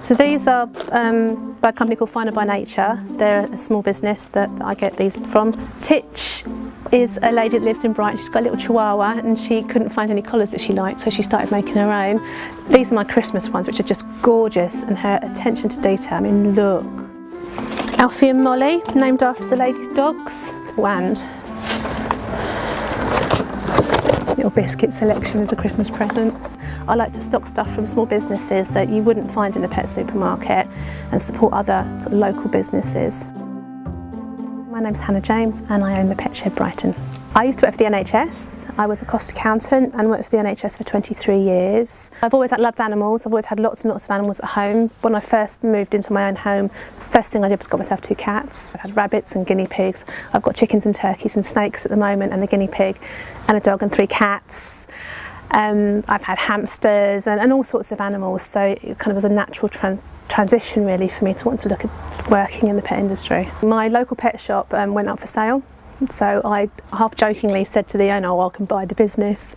So these are by a company called Finer by Nature. They're a small business that I get these from. Titch is a lady that lives in Brighton. She's got a little chihuahua and she couldn't find any collars that she liked, so she started making her own. These are my Christmas ones, which are just gorgeous, and her attention to detail, I mean, look. Alfie and Molly, named after the lady's dogs. And little biscuit selection as a Christmas present. I like to stock stuff from small businesses that you wouldn't find in the pet supermarket and support other sort of local businesses. My name's Hannah James and I own the Pet Shed Brighton. I used to work for the NHS. I was a cost accountant and worked for the NHS for 23 years. I've always loved animals. I've always had lots and lots of animals at home. When I first moved into my own home, the first thing I did was got myself 2 cats. I've had rabbits and guinea pigs. I've got chickens and turkeys and snakes at the moment, and a guinea pig and a dog and 3 cats. I've had hamsters and all sorts of animals, so it kind of was a natural transition really for me to want to look at working in the pet industry. My local pet shop went up for sale, so I half jokingly said to the owner, "Oh, I can buy the business,"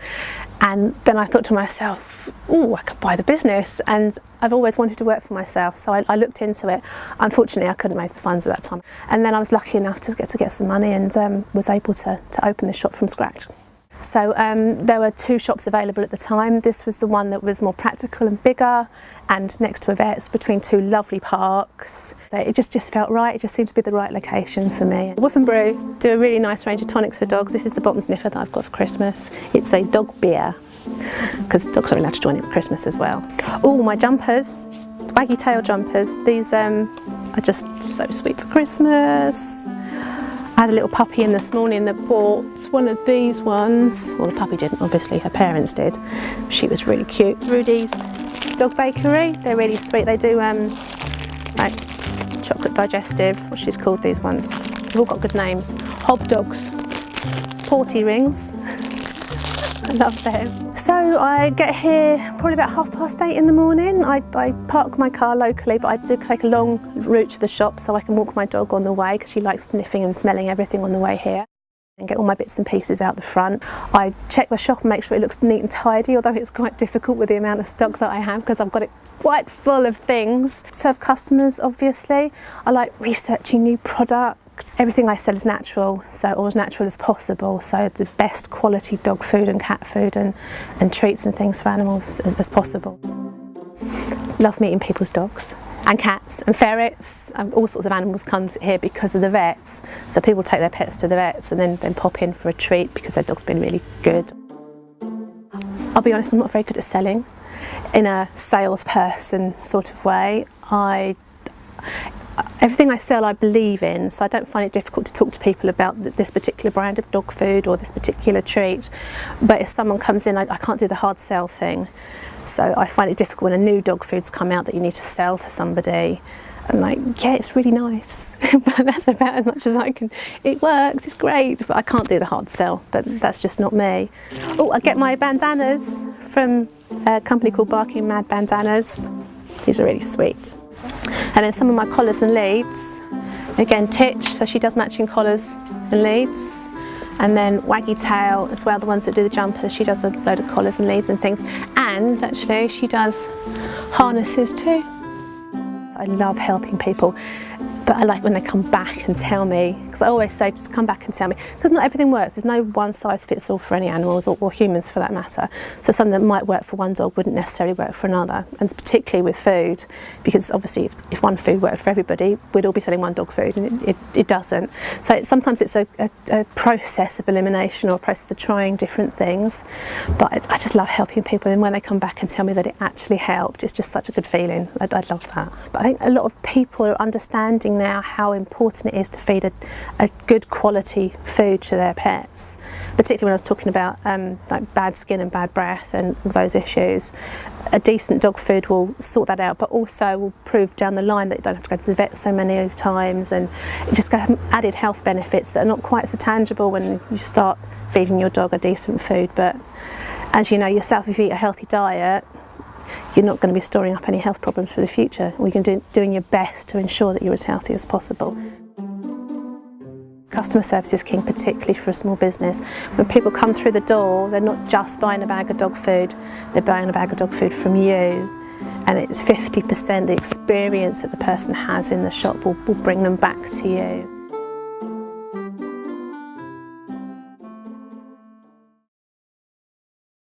and then I thought to myself, "Oh, I could buy the business," and I've always wanted to work for myself, so I looked into it. Unfortunately, I couldn't raise the funds at that time, and then I was lucky enough to get some money and was able to open the shop from scratch. So there were 2 shops available at the time. This was the one that was more practical and bigger, and next to a vet's between 2 lovely parks. So it just felt right. It just seemed to be the right location for me. Woof and Brew do a really nice range of tonics for dogs. This is the bottom sniffer that I've got for Christmas. It's a dog beer, because dogs are allowed to join in at Christmas as well. Oh, my jumpers, waggy tail jumpers. These are just so sweet for Christmas. I had a little puppy in this morning that bought one of these ones. Well, the puppy didn't, obviously, her parents did. She was really cute. Rudy's Dog Bakery, they're really sweet. They do like chocolate digestives, what she's called these ones. They've all got good names. Hob Dogs, Porty Rings, I love them. So I get here probably about 8:30 in the morning. I park my car locally, but I do take a long route to the shop so I can walk my dog on the way, because she likes sniffing and smelling everything on the way here, and get all my bits and pieces out the front. I check the shop and make sure it looks neat and tidy, although it's quite difficult with the amount of stock that I have, because I've got it quite full of things. Serve customers, obviously. I like researching new products. Everything I sell is natural, or as natural as possible, so the best quality dog food and cat food and treats and things for animals as possible. Love meeting people's dogs and cats and ferrets. All sorts of animals come here because of the vets, so people take their pets to the vets and then pop in for a treat because their dog's been really good. I'll be honest, I'm not very good at selling in a salesperson sort of way. Everything I sell I believe in, so I don't find it difficult to talk to people about this particular brand of dog food or this particular treat. But if someone comes in, I can't do the hard sell thing. So I find it difficult when a new dog food's come out that you need to sell to somebody. I'm like, yeah, it's really nice, but that's about as much as I can. It works, it's great, but I can't do the hard sell, but that's just not me. Oh, I get my bandanas from a company called Barking Mad Bandanas. These are really sweet. And then some of my collars and leads, again Titch, so she does matching collars and leads. And then Waggy Tail as well, the ones that do the jumpers, she does a load of collars and leads and things. And actually she does harnesses too. So I love helping people, but I like when they come back and tell me, because I always say just come back and tell me, because not everything works. There's no one size fits all for any animals or humans for that matter. So something that might work for one dog wouldn't necessarily work for another, and particularly with food, because obviously if one food worked for everybody, we'd all be selling one dog food, and it doesn't. So sometimes it's a process of elimination or a process of trying different things, but I just love helping people, and when they come back and tell me that it actually helped, it's just such a good feeling. I love that. But I think a lot of people are understanding now how important it is to feed a good quality food to their pets, particularly when I was talking about like bad skin and bad breath and all those issues. A decent dog food will sort that out, but also will prove down the line that you don't have to go to the vet so many times, and it just got added health benefits that are not quite so tangible when you start feeding your dog a decent food. But as you know yourself, if you eat a healthy diet, you're not going to be storing up any health problems for the future. You're going to be doing your best to ensure that you're as healthy as possible. Customer service is king, particularly for a small business. When people come through the door, they're not just buying a bag of dog food, they're buying a bag of dog food from you. and it's 50% the experience that the person has in the shop will bring them back to you.